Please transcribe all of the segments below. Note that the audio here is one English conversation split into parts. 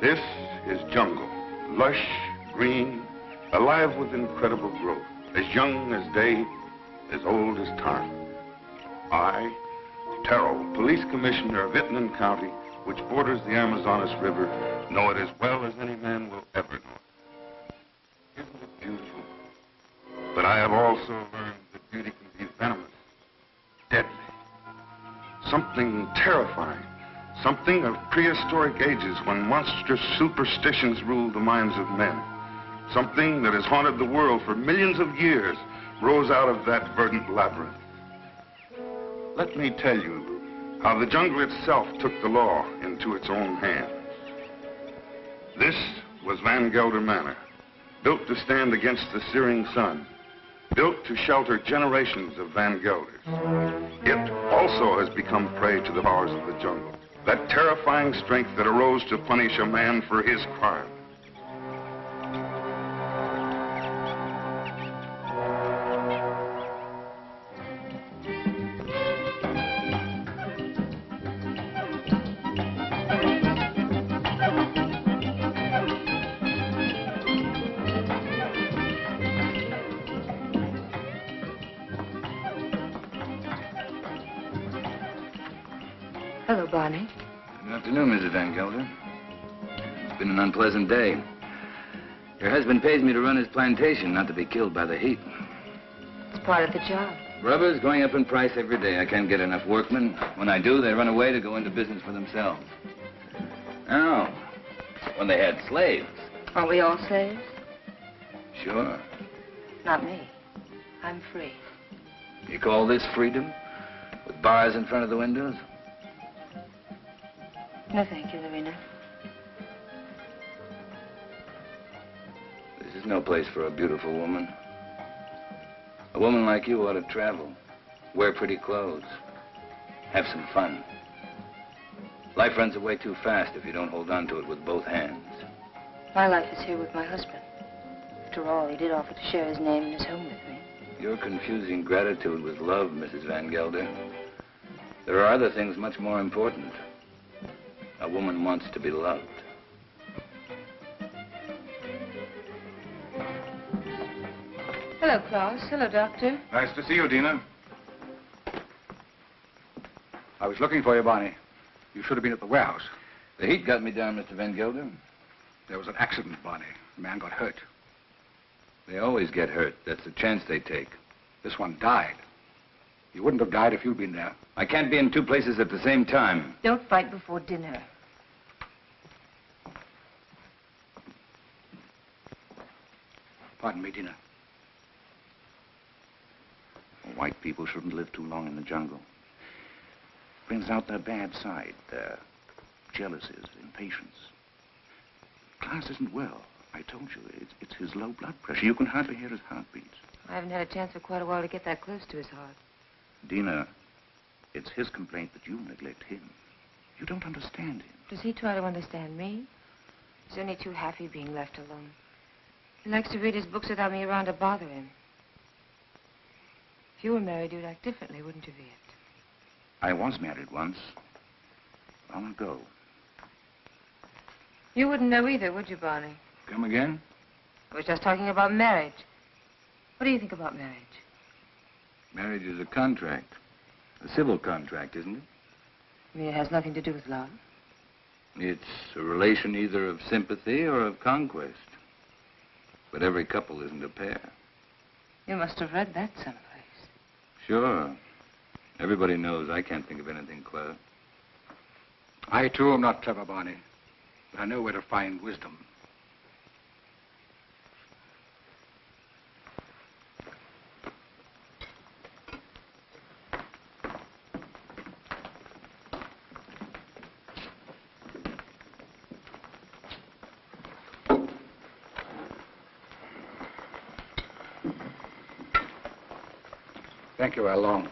This is jungle, lush, green, alive with incredible growth, as young as day, as old as time. I, Terrell, police commissioner of Payton County, which borders the Amazonas River, know it as well as any man will ever know it. Isn't it beautiful? But I have also learned that beauty can be venomous, deadly, something terrifying. Something of prehistoric ages when monstrous superstitions ruled the minds of men. Something that has haunted the world for millions of years rose out of that verdant labyrinth. Let me tell you how the jungle itself took the law into its own hands. This was Van Gelder Manor, built to stand against the searing sun, built to shelter generations of Van Gelders. It also has become prey to the powers of the jungle. That terrifying strength that arose to punish a man for his crime. Hello, Barney. Good afternoon, Mrs. Van Gelder. It's been an unpleasant day. Your husband pays me to run his plantation, not to be killed by the heat. It's part of the job. Rubber's going up in price every day. I can't get enough workmen. When I do, they run away to go into business for themselves. Oh, when they had slaves. Aren't we all slaves? Sure. Not me. I'm free. You call this freedom? With bars in front of the windows? No, thank you, Lorena. This is no place for a beautiful woman. A woman like you ought to travel, wear pretty clothes, have some fun. Life runs away too fast if you don't hold on to it with both hands. My life is here with my husband. After all, he did offer to share his name and his home with me. You're confusing gratitude with love, Mrs. Van Gelder. There are other things much more important. A woman wants to be loved. Hello, Klaus. Hello, Doctor. Nice to see you, Dina. I was looking for you, Barney. You should have been at the warehouse. The heat got me down, Mr. Van Gelder. There was an accident, Barney. A man got hurt. They always get hurt. That's the chance they take. This one died. You wouldn't have died if you'd been there. I can't be in two places at the same time. Don't fight before dinner. Pardon me, Dina. White people shouldn't live too long in the jungle. Brings out their bad side, their jealousies, impatience. Klaus isn't well. I told you, it's his low blood pressure. You can hardly hear his heartbeats. I haven't had a chance for quite a while to get that close to his heart. Dina, it's his complaint that you neglect him. You don't understand him. Does he try to understand me? He's only too happy being left alone. He likes to read his books without me around to bother him. If you were married, you'd act differently, wouldn't you, Viet? I was married once. Long ago. You wouldn't know either, would you, Barney? Come again? I was just talking about marriage. What do you think about marriage? Marriage is a contract. A civil contract, isn't it? You mean it has nothing to do with love? It's a relation either of sympathy or of conquest. But every couple isn't a pair. You must have read that someplace. Sure. Everybody knows I can't think of anything clever. I, too, am not clever, Barney. But I know where to find wisdom. Thank you, Lon.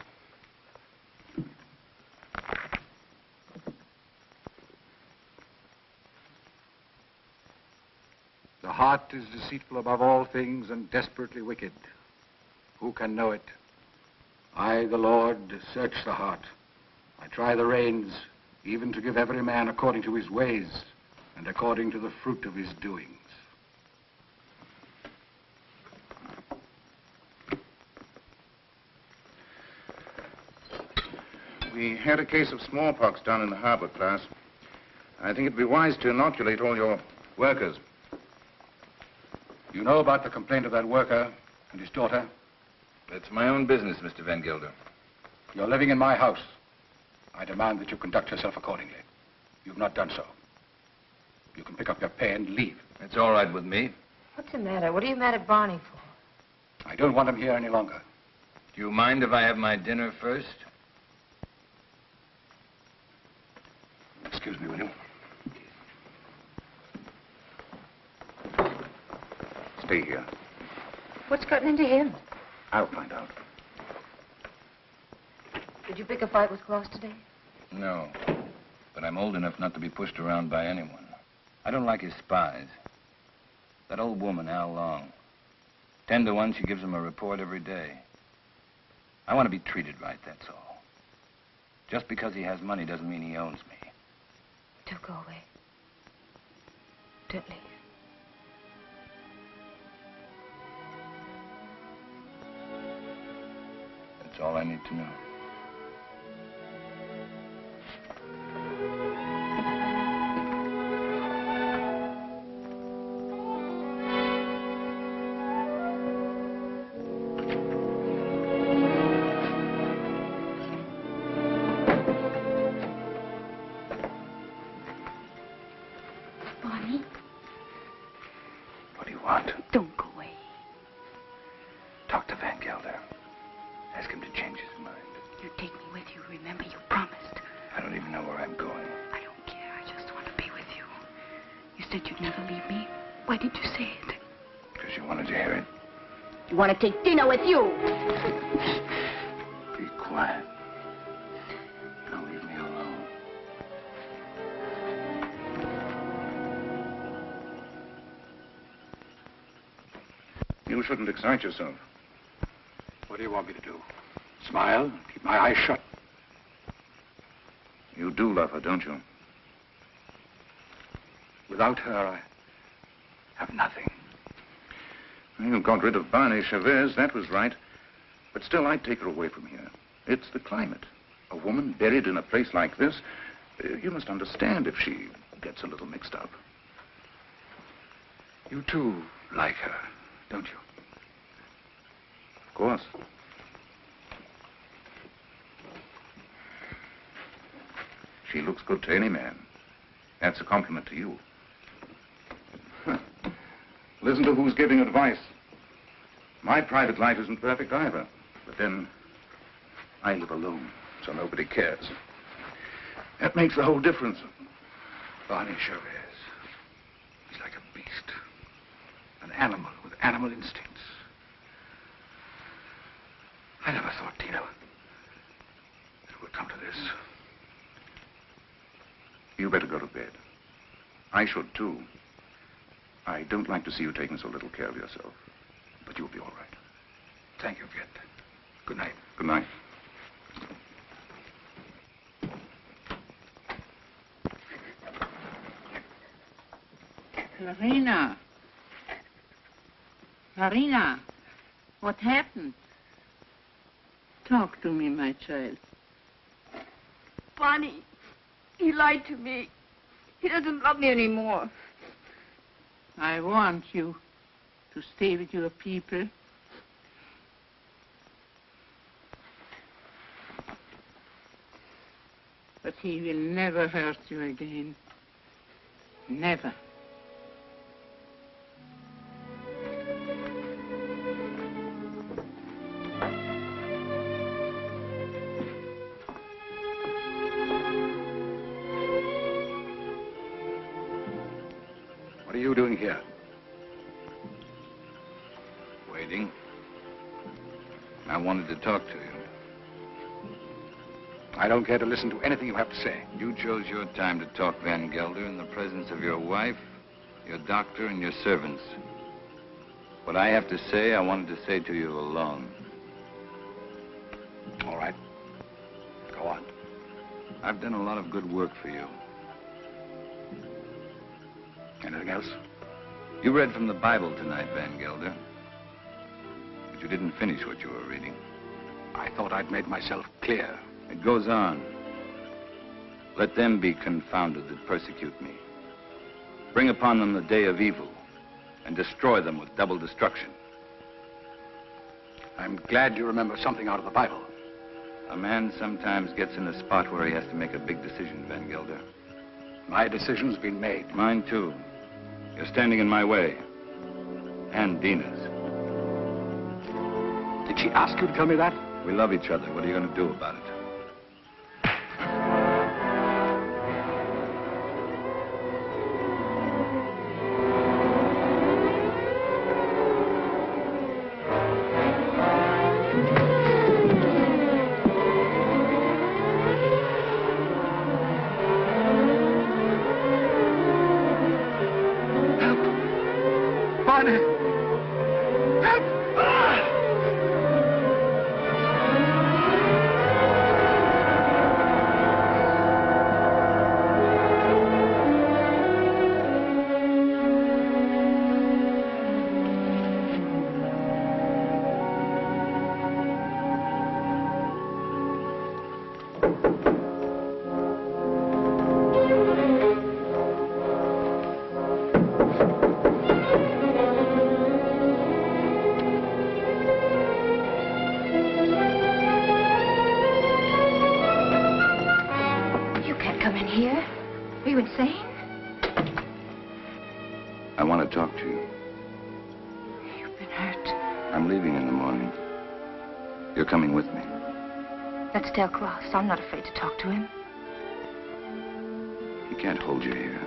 The heart is deceitful above all things and desperately wicked. Who can know it? I, the Lord, search the heart. I try the reins, even to give every man according to his ways and according to the fruit of his doings. We had a case of smallpox down in the harbor, class. I think it'd be wise to inoculate all your workers. You know about the complaint of that worker and his daughter? That's my own business, Mr. Van Gelder. You're living in my house. I demand that you conduct yourself accordingly. You've not done so. You can pick up your pay and leave. It's all right with me. What's the matter? What are you mad at Barney for? I don't want him here any longer. Do you mind if I have my dinner first? Excuse me, will you? Stay here. What's gotten into him? I'll find out. Did you pick a fight with Claus today? No. But I'm old enough not to be pushed around by anyone. I don't like his spies. That old woman, Al Long. 10 to 1, she gives him a report every day. I want to be treated right, that's all. Just because he has money doesn't mean he owns me. Don't go away. Don't leave. That's all I need to know. Barney? What do you want? Don't go away. Talk to Van Gelder. Ask him to change his mind. You take me with you. Remember, you promised. I don't even know where I'm going. I don't care. I just want to be with you. You said you'd never leave me. Why did you say it? Because you wanted to hear it. You want to take dinner with you. Be quiet. Now leave me alone. You shouldn't excite yourself. What do you want me to do? Smile? Keep my eyes shut? You do love her, don't you? Without her, I have nothing. You got rid of Barney Chavez, that was right. But still, I'd take her away from here. It's the climate. A woman buried in a place like this, you must understand if she gets a little mixed up. You, too, like her, don't you? Of course. She looks good to any man. That's a compliment to you. Listen to who's giving advice. My private life isn't perfect either. But then, I live alone, so nobody cares. That makes the whole difference. Barney Chavez. He's like a beast. An animal with animal instincts. I never thought, Tina, it would come to this. You better go to bed. I should, too. I don't like to see you taking so little care of yourself. But you'll be all right. Thank you, Viet. Good night. Good night. Marina. Marina, what happened? Talk to me, my child. Bonnie, he lied to me. He doesn't love me anymore. I want you to stay with your people. But he will never hurt you again. Never. What are you doing here? Waiting. I wanted to talk to you. I don't care to listen to anything you have to say. You chose your time to talk, Van Gelder, in the presence of your wife, your doctor, and your servants. What I have to say, I wanted to say to you alone. All right. Go on. I've done a lot of good work for you. Anything else? You read from the Bible tonight, Van Gelder. But you didn't finish what you were reading. I thought I'd made myself clear. It goes on. Let them be confounded that persecute me. Bring upon them the day of evil, and destroy them with double destruction. I'm glad you remember something out of the Bible. A man sometimes gets in a spot where he has to make a big decision, Van Gelder. My decision's been made. Mine, too. You're standing in my way. And Dina's. Did she ask you to tell me that? We love each other. What are you going to do about it? I want to talk to you. You've been hurt. I'm leaving in the morning. You're coming with me. Let's tell Klaus. I'm not afraid to talk to him. He can't hold you here.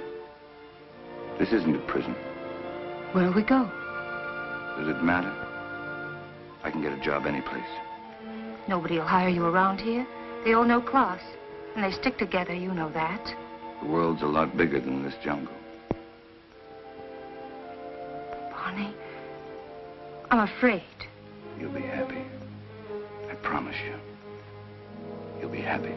This isn't a prison. Where'll we go? Does it matter? I can get a job any place. Nobody will hire you around here. They all know Klaus. And they stick together, you know that. The world's a lot bigger than this jungle. Barney, I'm afraid. You'll be happy. I promise you. You'll be happy.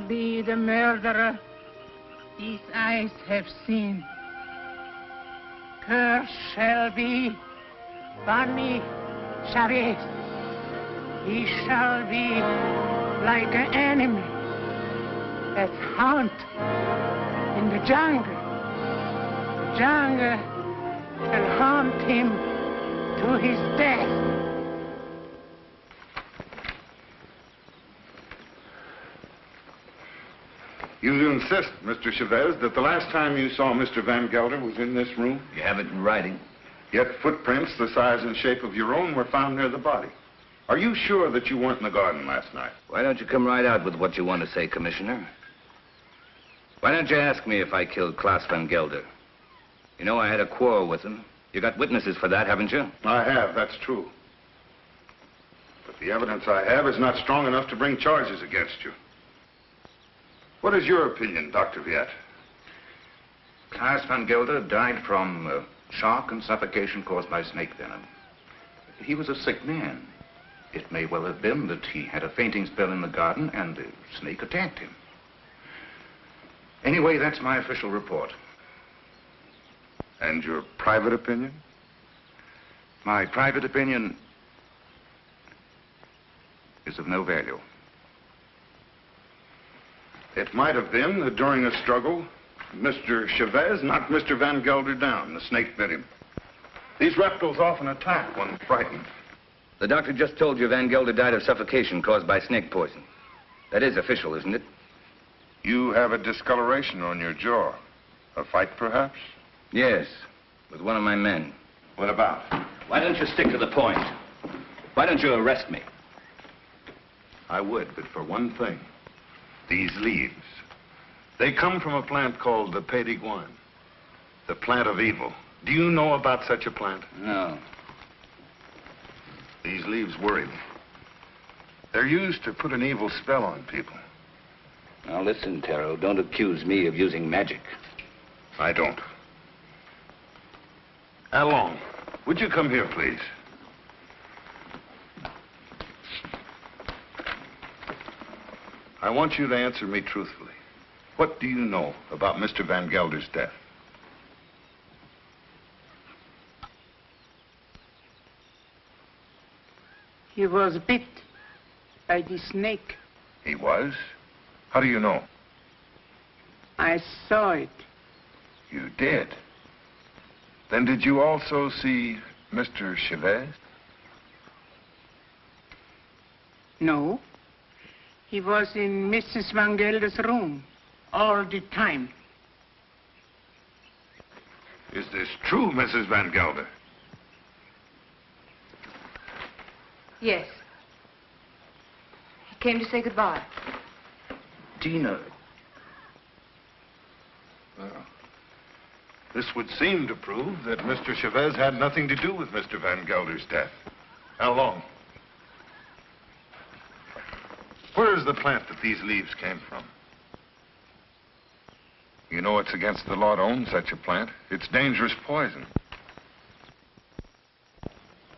Be the murderer these eyes have seen. Cursed shall be Barney Chavez. He shall be like an animal that hunt in the jungle. The jungle shall hunt him to his death. You insist, Mr. Chavez, that the last time you saw Mr. Van Gelder was in this room? You have it in writing. Yet footprints the size and shape of your own were found near the body. Are you sure that you weren't in the garden last night? Why don't you come right out with what you want to say, Commissioner? Why don't you ask me if I killed Klaus Van Gelder? You know I had a quarrel with him. You got witnesses for that, haven't you? I have, that's true. But the evidence I have is not strong enough to bring charges against you. What is your opinion, Dr. Viet? Klaus Van Gelder died from shock and suffocation caused by snake venom. He was a sick man. It may well have been that he had a fainting spell in the garden and the snake attacked him. Anyway, that's my official report. And your private opinion? My private opinion is of no value. It might have been that during a struggle, Mr. Chavez knocked Mr. Van Gelder down. The snake bit him. These reptiles often attack when frightened. The doctor just told you Van Gelder died of suffocation caused by snake poison. That is official, isn't it? You have a discoloration on your jaw. A fight, perhaps? Yes, with one of my men. What about? Why don't you stick to the point? Why don't you arrest me? I would, but for one thing. These leaves. They come from a plant called the Payton, the plant of evil. Do you know about such a plant? No. These leaves worry me. They're used to put an evil spell on people. Now listen, Taro, don't accuse me of using magic. I don't. Along, would you come here, please? I want you to answer me truthfully. What do you know about Mr. Van Gelder's death? He was bit by the snake. He was? How do you know? I saw it. You did? Then did you also see Mr. Chavez? No. He was in Mrs. Van Gelder's room all the time. Is this true, Mrs. Van Gelder? Yes. He came to say goodbye. Tina. Well, this would seem to prove that Mr. Chavez had nothing to do with Mr. Van Gelder's death. How long? Where is the plant that these leaves came from? You know it's against the law to own such a plant. It's dangerous poison.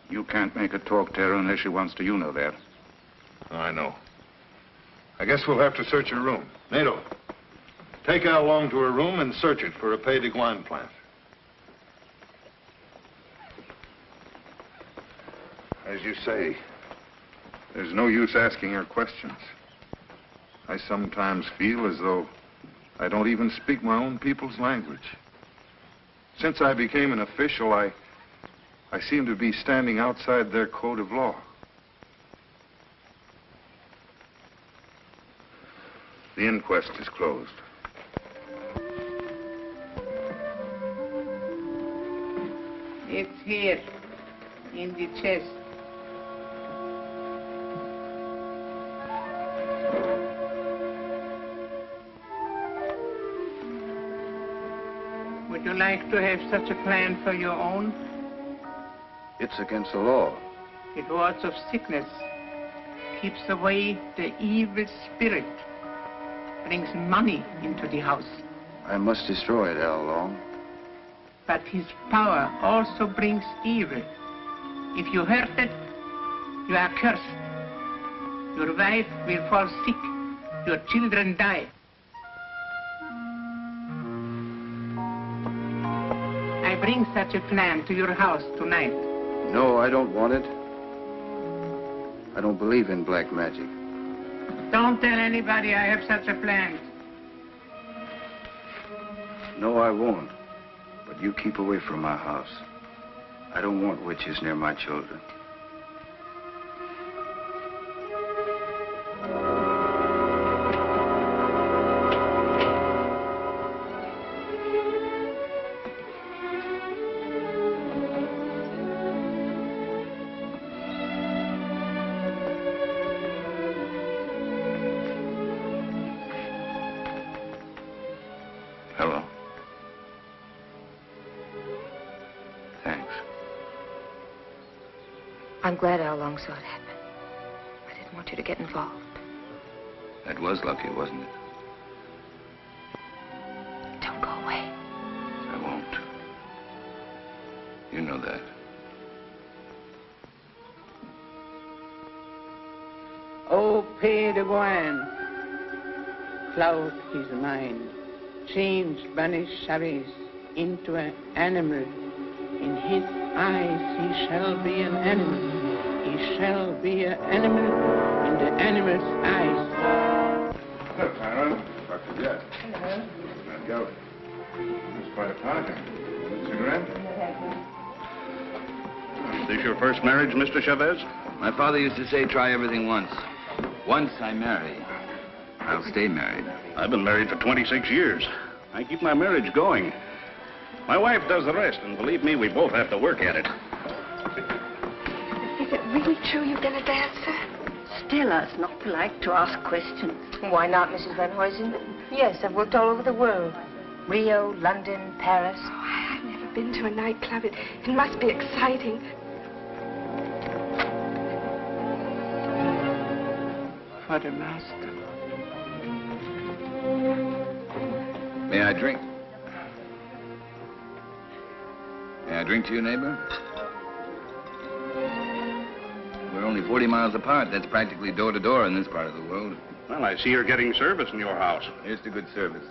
You can't make her talk, Tara, unless she wants to. You know that. I know. I guess we'll have to search her room. Nato, take Al Long to her room and search it for a Payton plant. As you say, there's no use asking her questions. I sometimes feel as though I don't even speak my own people's language. Since I became an official, I seem to be standing outside their code of law. The inquest is closed. It's here, in the chest. Would you like to have such a plan for your own? It's against the law. It wards off sickness, keeps away the evil spirit, brings money into the house. I must destroy it, Al Long. But his power also brings evil. If you hurt it, you are cursed. Your wife will fall sick. Your children die. I bring such a plan to your house tonight. No, I don't want it. I don't believe in black magic. Don't tell anybody I have such a plan. No, I won't. But you keep away from my house. I don't want witches near my children. Hello. Thanks. I'm glad all along saw it happen. I didn't want you to get involved. That was lucky, wasn't it? Don't go away. I won't. You know that. Oh, Pay de Boine, cloud his mind, changed banished Chavez into an animal. In his eyes he shall be an animal. He shall be an animal in the animal's eyes. Hello, Clara. Dr. Jett. Hello. Now, go. It's quite a party. Cigarette? Is this your first marriage, Mr. Chavez? My father used to say, try everything once. Once I marry, I'll stay married. I've been married for 26 years. I keep my marriage going. My wife does the rest, and believe me, we both have to work at it. Is it really true you've been a dancer? Stella, it's not polite to ask questions. Why not, Mrs. Van Huysen? Yes, I've worked all over the world. Rio, London, Paris. Oh, I've never been to a nightclub. It must be exciting. For the master. May I drink? May I drink to you, neighbor? We're only 40 miles apart. That's practically door to door in this part of the world. Well, I see you're getting service in your house. Here's to good service.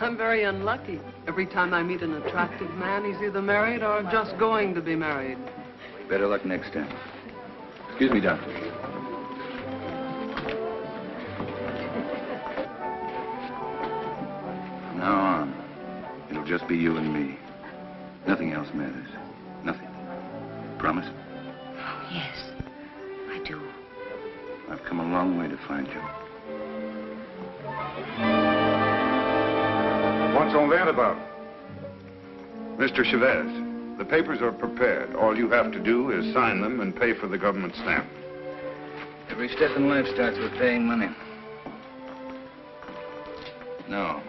I'm very unlucky. Every time I meet an attractive man, he's either married or just going to be married. Better luck next time. Excuse me, doctor. From now on, it'll just be you and me. Nothing else matters. Nothing. Promise? Oh, yes, I do. I've come a long way to find you. What's all that about? Mr. Chavez, the papers are prepared. All you have to do is sign them and pay for the government stamp. Every step in life starts with paying money. No,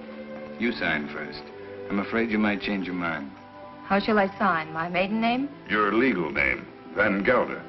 you sign first. I'm afraid you might change your mind. How shall I sign? My maiden name? Your legal name, Van Gelder.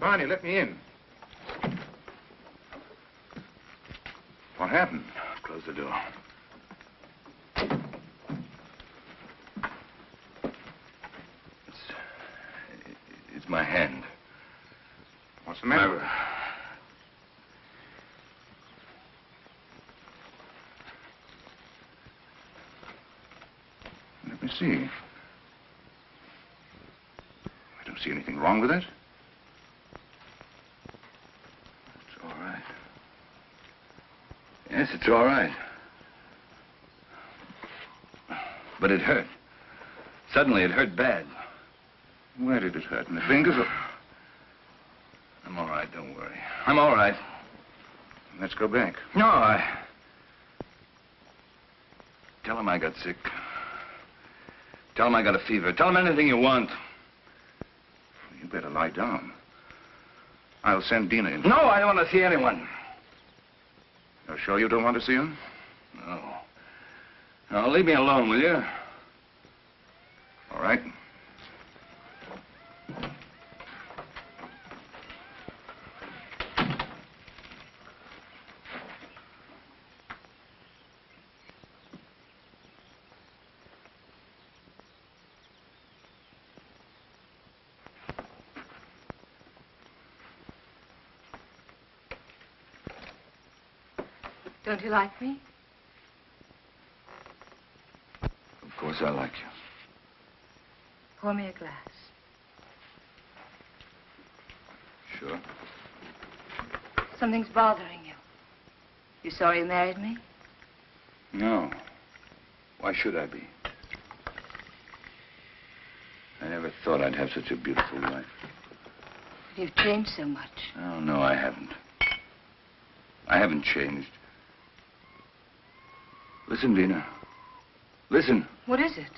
Barney, let me in. What happened? Close the door. It's my hand. What's the matter? Let me see. I don't see anything wrong with it. It's all right. Yes, it's all right. But it hurt. Suddenly, it hurt bad. Where did it hurt? In the fingers or... I'm all right, don't worry. I'm all right. Let's go back. No, Tell him I got sick. Tell him I got a fever. Tell him anything you want. You better lie down. I'll send Dina in. No, I don't want to see anyone. You're sure you don't want to see him? No. No, leave me alone, will you? All right. Don't you like me? Of course I like you. Pour me a glass. Sure. Something's bothering you. You sorry you married me? No. Why should I be? I never thought I'd have such a beautiful wife. You've changed so much. Oh, no, I haven't. I haven't changed. Listen, Dina. Listen. What is it?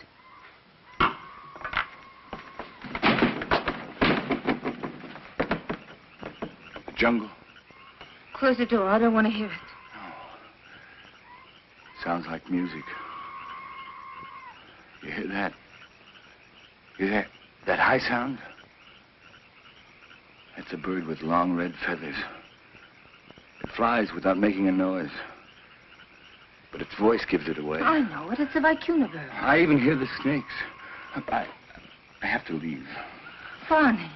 The jungle. Close the door. I don't want to hear it. No. Sounds like music. You hear that? You hear that high sound? That's a bird with long red feathers. It flies without making a noise. But its voice gives it away. I know it. It's a vicuna bird. I even hear the snakes. I have to leave. Barney,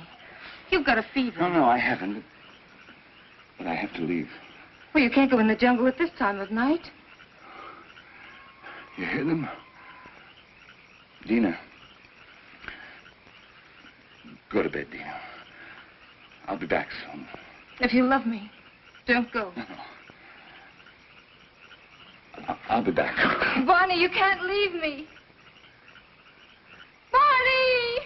you've got a fever. No, I haven't. But I have to leave. Well, you can't go in the jungle at this time of night. You hear them? Dina. Go to bed, Dina. I'll be back soon. If you love me, don't go. No. I'll be back. Barney, you can't leave me. Barney!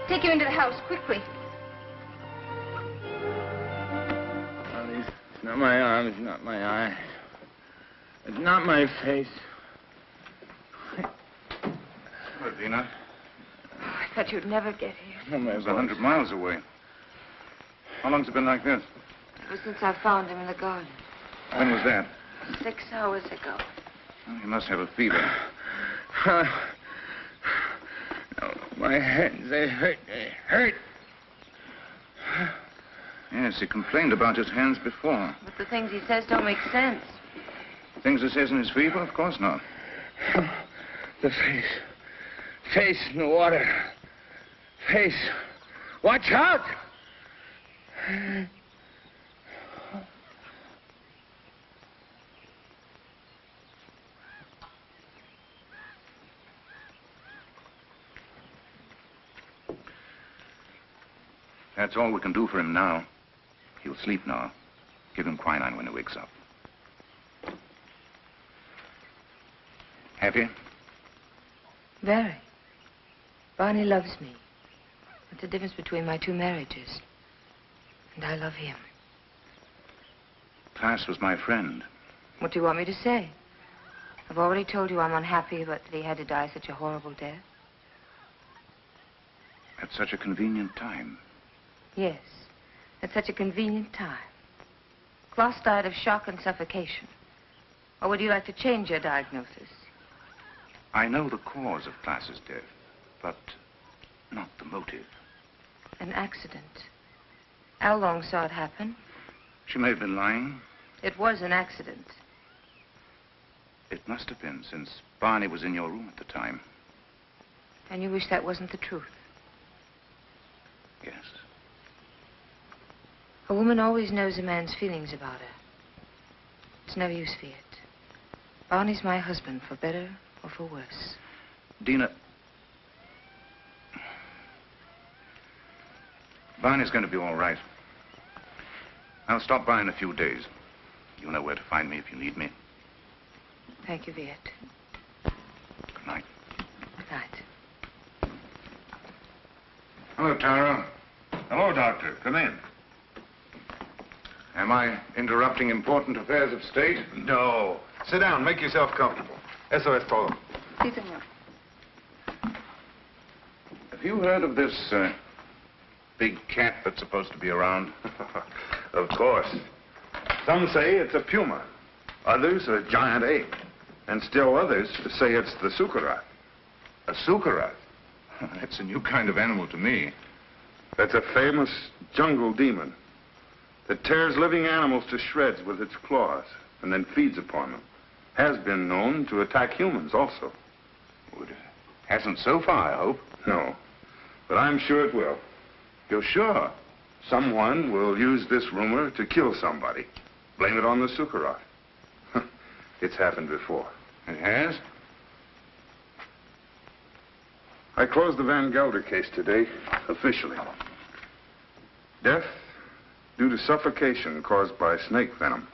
Take him into the house, quickly. It's not my arm, it's not my eye. It's not my face. What, Dina? I thought you'd never get here. Oh, It was 100 miles away. How long's it been like this? Ever since I found him in the garden. When was that? 6 hours ago. Well, he must have a fever. No, my hands, they hurt. They hurt. Yes, he complained about his hands before. But the things he says don't make sense. Things he says in his fever? Of course not. The face. Face in the water. Face. Watch out! That's all we can do for him now. He'll sleep now. Give him quinine when he wakes up. Happy? Very. Barney loves me. That's the difference between my 2 marriages. And I love him. Klaas was my friend. What do you want me to say? I've already told you I'm unhappy about that he had to die such a horrible death. At such a convenient time. Yes, at such a convenient time. Klaas died of shock and suffocation. Or would you like to change your diagnosis? I know the cause of Klaas's death, but not the motive. An accident. How long saw it happen? She may have been lying. It was an accident. It must have been, since Barney was in your room at the time. And you wish that wasn't the truth? Yes. A woman always knows a man's feelings about her. It's no use, Viet. Barney's my husband, for better or for worse. Dina. Barney's going to be all right. I'll stop by in a few days. You know where to find me if you need me. Thank you, Viet. Good night. Good night. Hello, Tara. Hello, Doctor. Come in. Am I interrupting important affairs of state? No. Sit down. Make yourself comfortable. Eso es todo. Sí, señor. Have you heard of this big cat that's supposed to be around? Of course. Some say it's a puma. Others a giant ape. And still others say it's the sukarat. A sukarat? That's a new kind of animal to me. That's a famous jungle demon that tears living animals to shreds with its claws and then feeds upon them. Has been known to attack humans also. Well, it hasn't so far, I hope. No, but I'm sure it will. You're sure? Someone will use this rumor to kill somebody. Blame it on the sukarat. It's happened before. It has? I closed the Van Gelder case today, officially. Death due to suffocation caused by snake venom.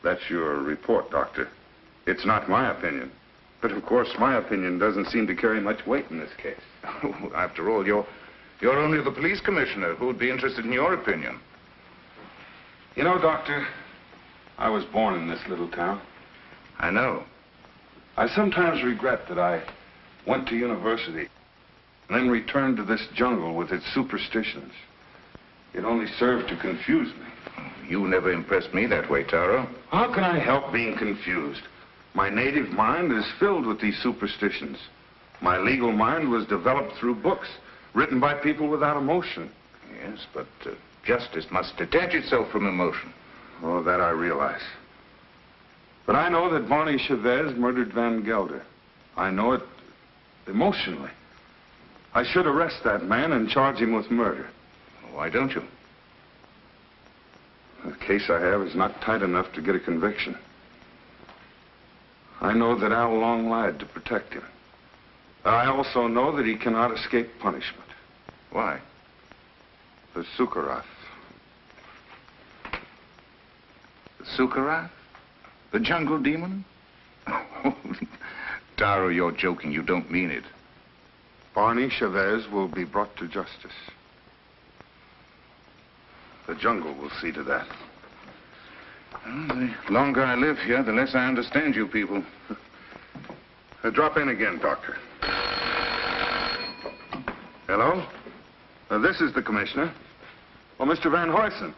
That's your report, Doctor. It's not my opinion. But of course, my opinion doesn't seem to carry much weight in this case. After all, you're only the police commissioner. Who would be interested in your opinion? You know, Doctor, I was born in this little town. I know. I sometimes regret that I went to university and then returned to this jungle with its superstitions. It only served to confuse me. You never impressed me that way, Taro. How can I help being confused? My native mind is filled with these superstitions. My legal mind was developed through books written by people without emotion. Yes, but justice must detach itself from emotion. Oh, that I realize. But I know that Barney Chavez murdered Van Gelder. I know it emotionally. I should arrest that man and charge him with murder. Why don't you? The case I have is not tight enough to get a conviction. I know that Al Long lied to protect him. I also know that he cannot escape punishment. Why? The Sukarat. The Sukarat? The jungle demon? Taro, you're joking. You don't mean it. Barney Chavez will be brought to justice. The jungle will see to that. Well, the longer I live here, the less I understand you people. Drop in again, Doctor. Hello? This is the commissioner. Oh, Mr. Van Huysen.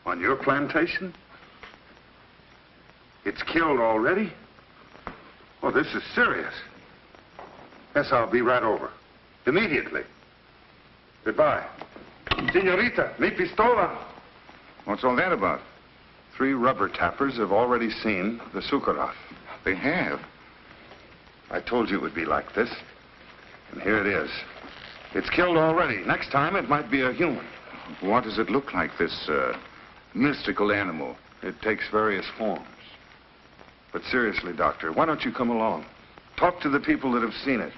On your plantation? It's killed already? Oh, this is serious. Yes, I'll be right over. Immediately. Goodbye. Senorita, mi pistola. What's all that about? 3 rubber tappers have already seen the Sukarath. They have? I told you it would be like this. And here it is. It's killed already. Next time, it might be a human. What does it look like, this mystical animal? It takes various forms. But seriously, Doctor, why don't you come along? Talk to the people that have seen it.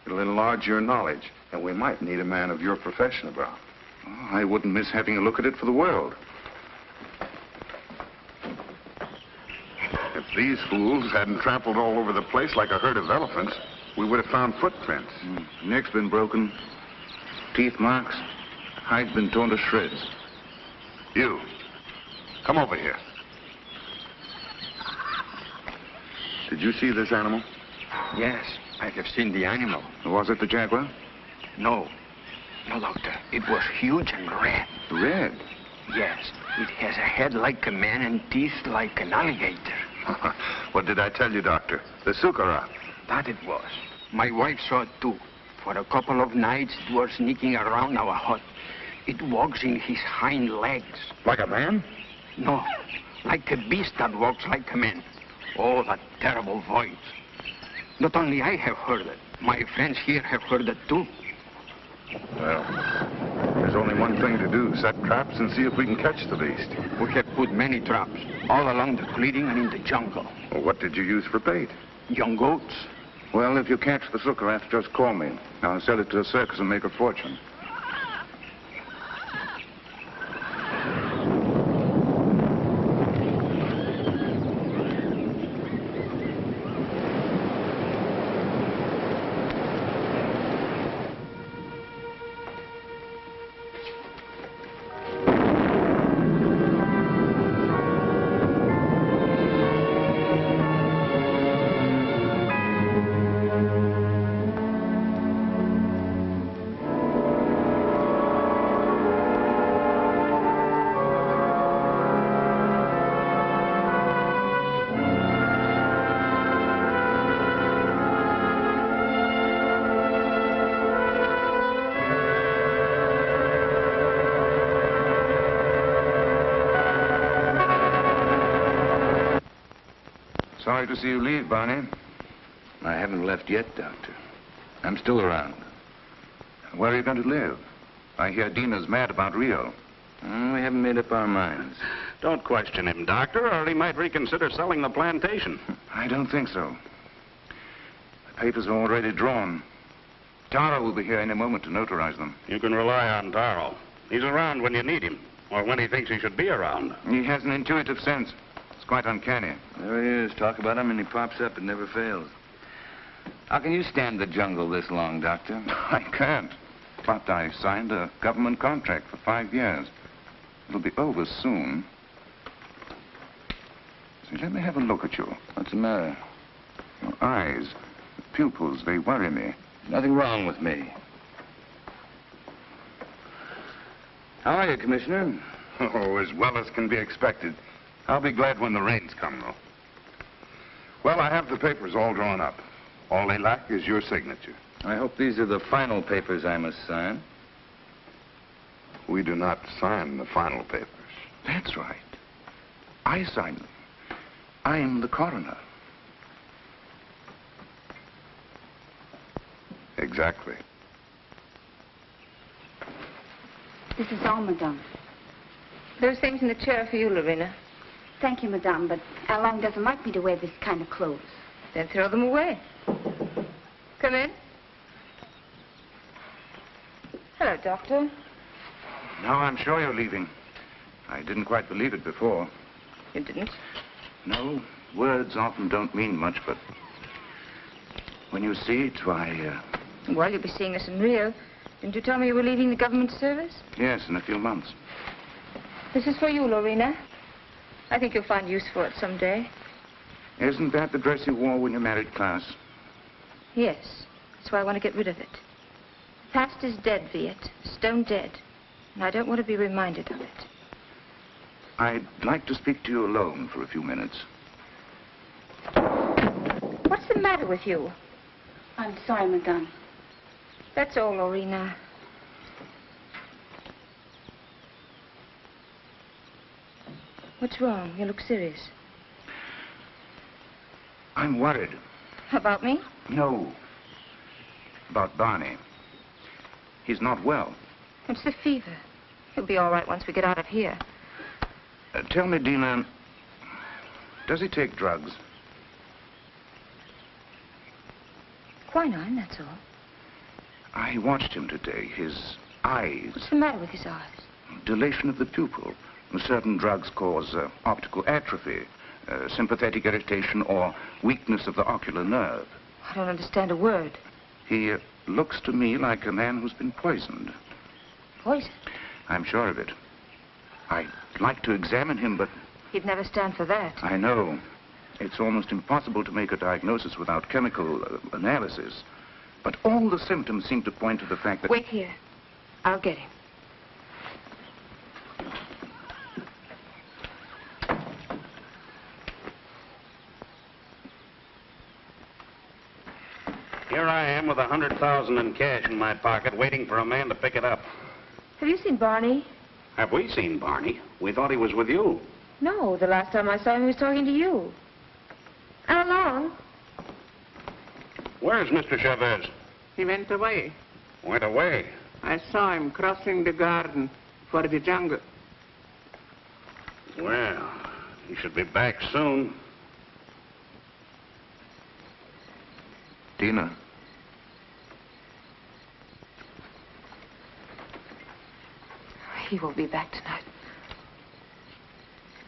It'll enlarge your knowledge, and we might need a man of your profession around. Oh, I wouldn't miss having a look at it for the world. If these fools hadn't trampled all over the place like a herd of elephants, we would have found footprints. Neck's been broken, teeth marks, hide's been torn to shreds. You, come over here. Did you see this animal? Yes, I have seen the animal. Was it the jaguar? No. No, Doctor. It was huge and red. Red? Yes. It has a head like a man and teeth like an alligator. What did I tell you, Doctor? The Sukarath. That it was. My wife saw it too. For a couple of nights, it was sneaking around our hut. It walks in his hind legs. Like a man? No. Like a beast that walks like a man. Oh, that terrible voice. Not only I have heard it, my friends here have heard it too. Well, there's only one thing to do. Set traps and see if we can catch the beast. We have put many traps, all along the clearing and in the jungle. Well, what did you use for bait? Young goats. Well, if you catch the Sukarath, just call me. I'll sell it to a circus and make a fortune. Sorry to see you leave, Barney. I haven't left yet, Doctor. I'm still around. Where are you going to live? I hear Dina's mad about Rio. We haven't made up our minds. Don't question him, Doctor, or he might reconsider selling the plantation. I don't think so. The papers are already drawn. Tara will be here any moment to notarize them. You can rely on Taro. He's around when you need him, or when he thinks he should be around. He has an intuitive sense. It's quite uncanny. There he is. Talk about him and he pops up. It never fails. How can you stand the jungle this long, Doctor? I can't. But I signed a government contract for 5 years. It'll be over soon. See, let me have a look at you. What's the matter? Your eyes, the pupils, they worry me. Nothing wrong with me. How are you, Commissioner? Oh, as well as can be expected. I'll be glad when the rains come, though. Well, I have the papers all drawn up. All they lack is your signature. I hope these are the final papers I must sign. We do not sign the final papers. That's right. I signed them. I'm the coroner. Exactly. This is all, madame. Those things in the chair for you, Lorena. Thank you, madame, but Alain doesn't like me to wear this kind of clothes. Then throw them away. Come in. Hello, Doctor. Now I'm sure you're leaving. I didn't quite believe it before. You didn't? No, words often don't mean much, but when you see it, why, Well, you'll be seeing us in Rio. Didn't you tell me you were leaving the government service? Yes, in a few months. This is for you, Lorena. I think you'll find use for it someday. Isn't that the dress you wore when you married Klaus? Yes. That's why I want to get rid of it. The past is dead, Viet. Stone dead. And I don't want to be reminded of it. I'd like to speak to you alone for a few minutes. What's the matter with you? I'm sorry, madame. That's all, Lorena. What's wrong? You look serious. I'm worried. About me? No. About Barney. He's not well. It's the fever. He'll be all right once we get out of here. Tell me, Dina, does he take drugs? Quinine, that's all. I watched him today. His eyes. What's the matter with his eyes? Dilation of the pupil. Certain drugs cause optical atrophy, sympathetic irritation, or weakness of the ocular nerve. I don't understand a word. He looks to me like a man who's been poisoned. Poisoned? I'm sure of it. I'd like to examine him, but... He'd never stand for that. I know. It's almost impossible to make a diagnosis without chemical analysis. But all the symptoms seem to point to the fact that... Wait here. I'll get him. Here I am with $100,000 in cash in my pocket, waiting for a man to pick it up. Have you seen Barney? Have we seen Barney? We thought he was with you. No, the last time I saw him, he was talking to you. How long? Where's Mr. Chavez? He went away. Went away? I saw him crossing the garden for the jungle. Well, he should be back soon. Dina. He won't be back tonight.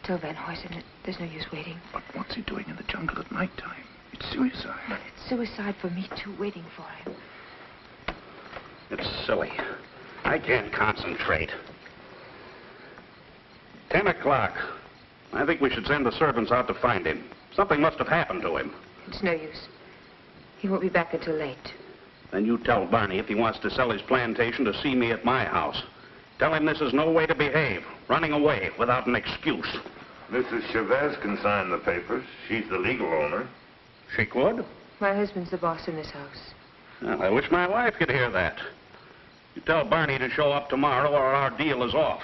Tell Van Huysen there's no use waiting. But what's he doing in the jungle at nighttime? It's suicide. But it's suicide for me, too, waiting for him. It's silly. I can't concentrate. 10 o'clock. I think we should send the servants out to find him. Something must have happened to him. It's no use. He won't be back until late. Then you tell Barney if he wants to sell his plantation to see me at my house. Tell him this is no way to behave. Running away without an excuse. Mrs. Chavez can sign the papers. She's the legal owner. She could? My husband's the boss in this house. Well, I wish my wife could hear that. You tell Barney to show up tomorrow or our deal is off.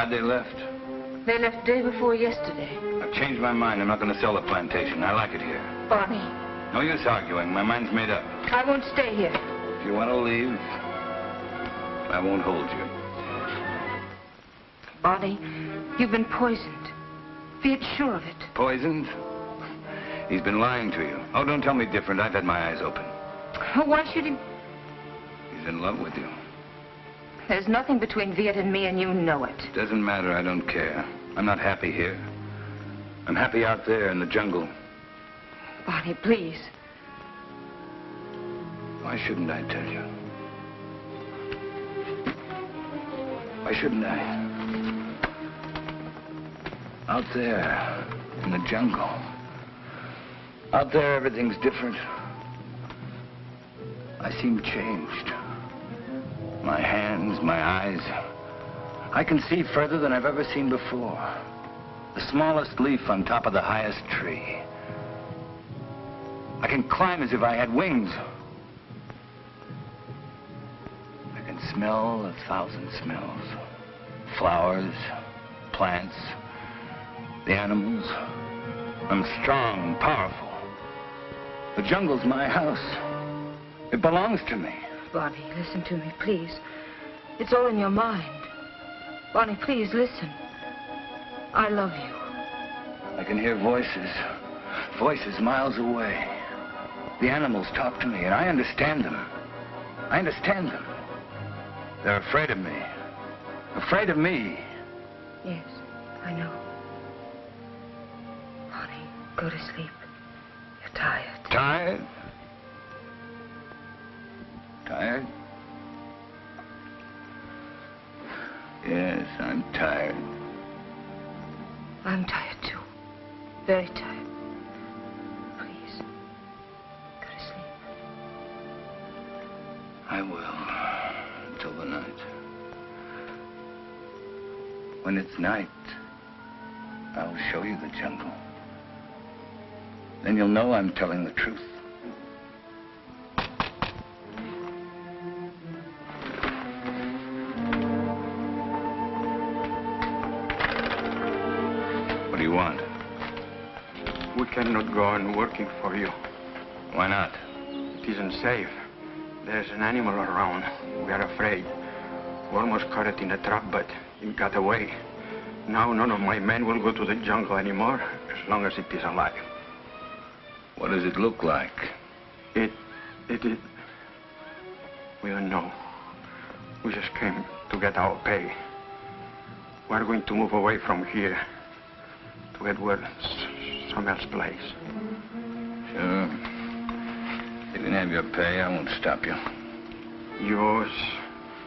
They left. They left day before yesterday. I've changed my mind. I'm not going to sell the plantation. I like it here. Barney. No use arguing. My mind's made up. I won't stay here. If you want to leave, I won't hold you. Barney, you've been poisoned. Be sure of it. Poisoned? He's been lying to you. Oh, don't tell me different. I've had my eyes open. Why should he... He's in love with you. There's nothing between Viet and me, and you know it. Doesn't matter. I don't care. I'm not happy here. I'm happy out there in the jungle. Barney, please. Why shouldn't I tell you? Why shouldn't I? Out there in the jungle. Out there, everything's different. I seem changed. My hands, my eyes. I can see further than I've ever seen before. The smallest leaf on top of the highest tree. I can climb as if I had wings. I can smell 1,000 smells. Flowers, plants, the animals. I'm strong and powerful. The jungle's my house. It belongs to me. Barney, listen to me, please. It's all in your mind. Barney, please, listen. I love you. I can hear voices. Voices miles away. The animals talk to me, and I understand them. I understand them. They're afraid of me. Afraid of me. Yes, I know. Barney, go to sleep. You're tired. Tired? Tired? Yes, I'm tired. I'm tired, too. Very tired. Please, go to sleep. I will, till the night. When it's night, I'll show you the jungle. Then you'll know I'm telling the truth. What do you want? We cannot go on working for you. Why not? It isn't safe. There's an animal around. We are afraid. We almost caught it in a trap, but it got away. Now none of my men will go to the jungle anymore, as long as it is alive. What does it look like? It... We don't know. We just came to get our pay. We're going to move away from here to get where some else place. Sure. You can have your pay. I won't stop you. Yours,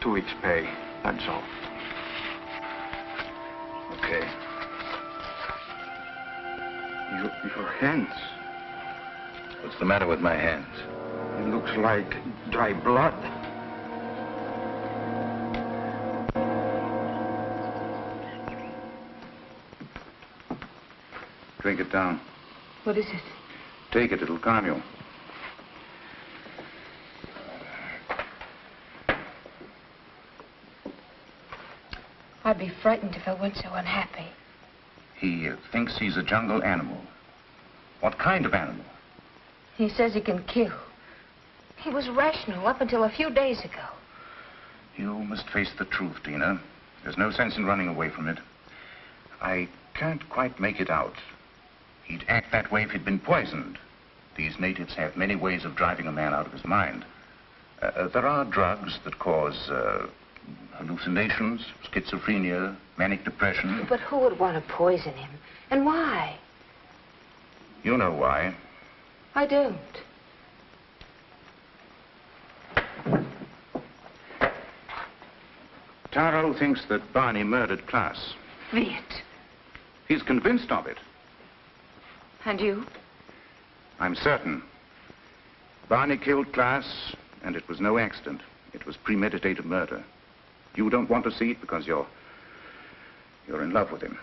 2 weeks' pay. That's all. Okay. Your hands. What's the matter with my hands? It looks like dry blood. Drink it down. What is it? Take it, it'll calm you. I'd be frightened if I weren't so unhappy. He thinks he's a jungle animal. What kind of animal? He says he can kill. He was rational up until a few days ago. You must face the truth, Tina. There's no sense in running away from it. I can't quite make it out. He'd act that way if he'd been poisoned. These natives have many ways of driving a man out of his mind. There are drugs that cause hallucinations, schizophrenia, manic depression. But who would want to poison him? And why? You know why. I don't. Taro thinks that Barney murdered Klaas. Viet. He's convinced of it. And you? I'm certain. Barney killed Klaas, and it was no accident. It was premeditated murder. You don't want to see it because you're in love with him.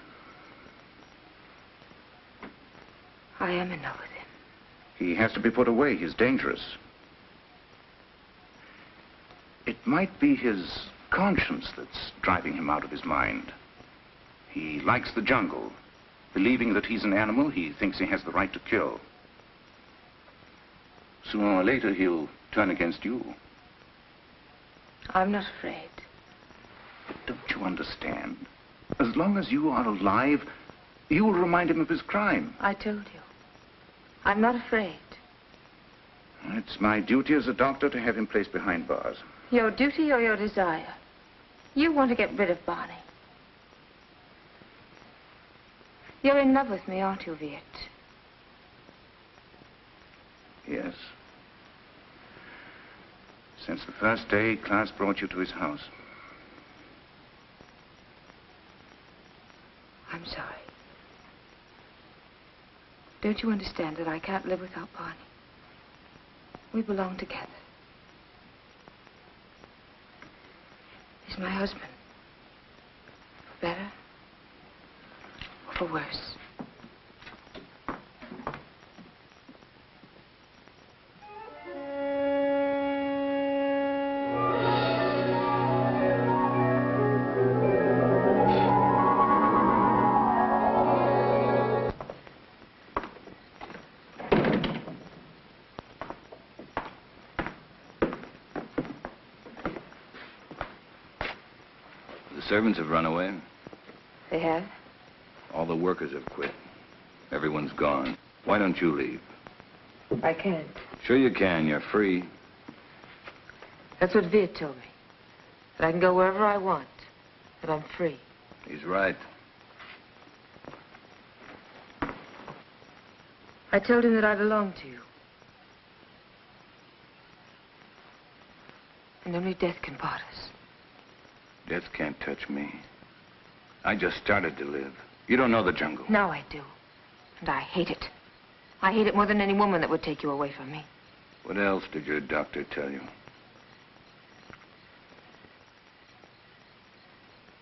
I am in love with him. He has to be put away. He's dangerous. It might be his conscience that's driving him out of his mind. He likes the jungle. Believing that he's an animal, he thinks he has the right to kill. Sooner or later, he'll turn against you. I'm not afraid. But don't you understand? As long as you are alive, you'll remind him of his crime. I told you. I'm not afraid. It's my duty as a doctor to have him placed behind bars. Your duty or your desire? You want to get rid of Barney. You're in love with me, aren't you, Viet? Yes. Since the first day Klaas brought you to his house. I'm sorry. Don't you understand that I can't live without Barney? We belong together. He's my husband. For better or for worse. The servants have run away. They have? All the workers have quit. Everyone's gone. Why don't you leave? I can't. Sure you can. You're free. That's what Viet told me. That I can go wherever I want. That I'm free. He's right. I told him that I belonged to you. And only death can part us. Death can't touch me. I just started to live. You don't know the jungle. Now I do. And I hate it. I hate it more than any woman that would take you away from me. What else did your doctor tell you?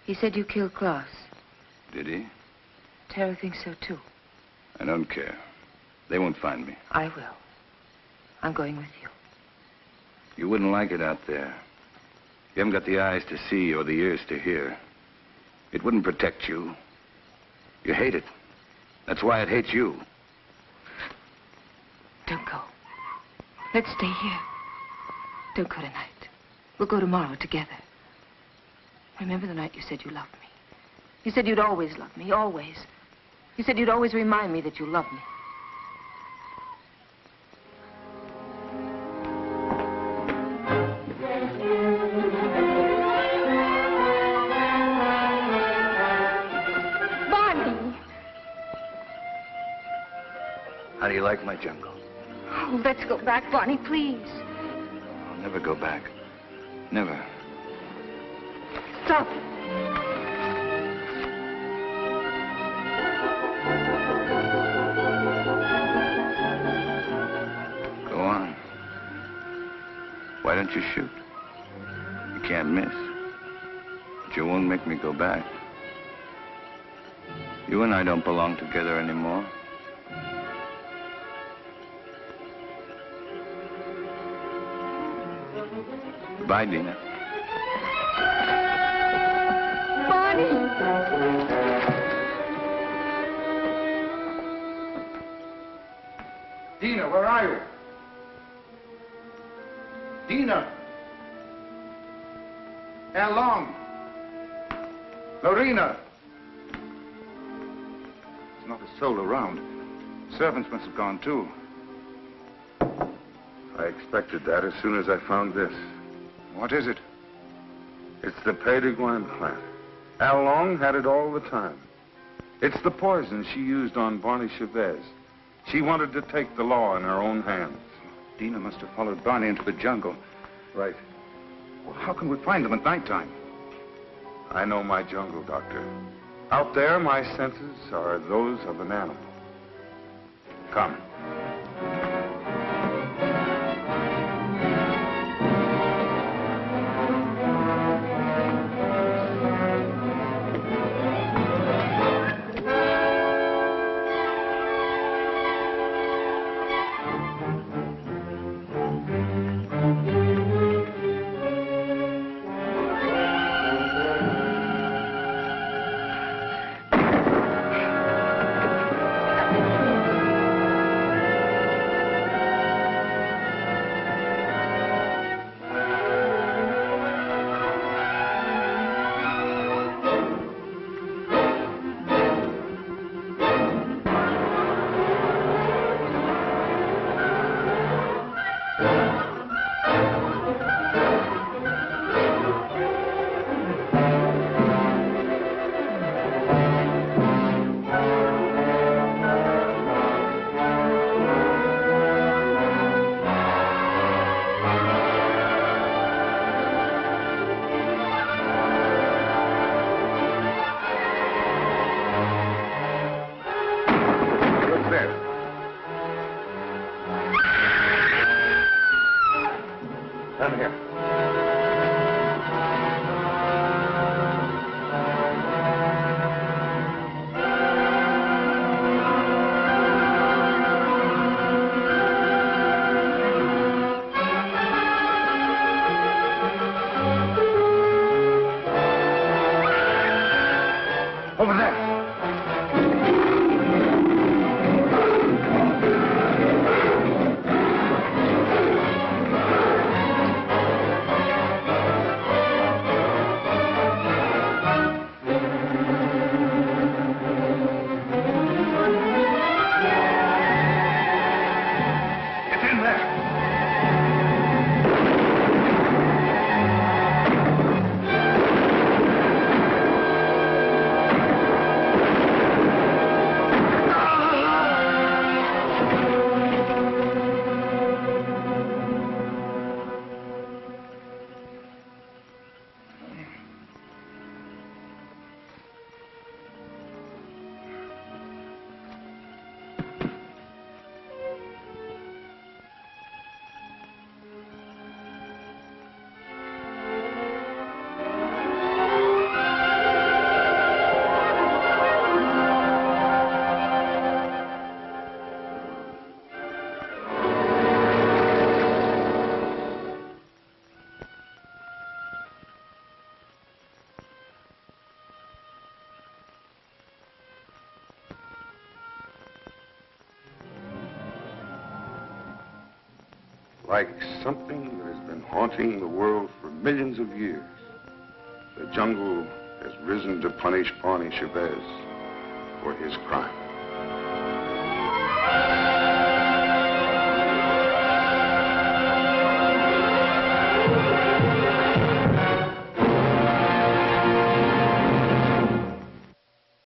He said you killed Klaus. Did he? Tara thinks so, too. I don't care. They won't find me. I will. I'm going with you. You wouldn't like it out there. You haven't got the eyes to see or the ears to hear. It wouldn't protect you. You hate it. That's why it hates you. Don't go. Let's stay here. Don't go tonight. We'll go tomorrow together. Remember the night you said you loved me? You said you'd always love me, always. You said you'd always remind me that you loved me. Barney! How do you like my jungle? Oh, let's go back, Barney, please. I'll never go back. Never. Stop. Go on. Why don't you shoot? You can't miss. But you won't make me go back. You and I don't belong together anymore. Goodbye, Dina. Barney! Dina, where are you? Dina! Lon! Lorena! There's not a soul around. Servants must have gone, too. I expected that as soon as I found this. What is it? It's the Payton plant. Al Long had it all the time. It's the poison she used on Barney Chavez. She wanted to take the law in her own hands. Dina must have followed Barney into the jungle. Right. Well, how can we find them at nighttime? I know my jungle, Doctor. Out there, my senses are those of an animal. Come. Like something that has been haunting the world for millions of years, the jungle has risen to punish Barney Chavez for his crime.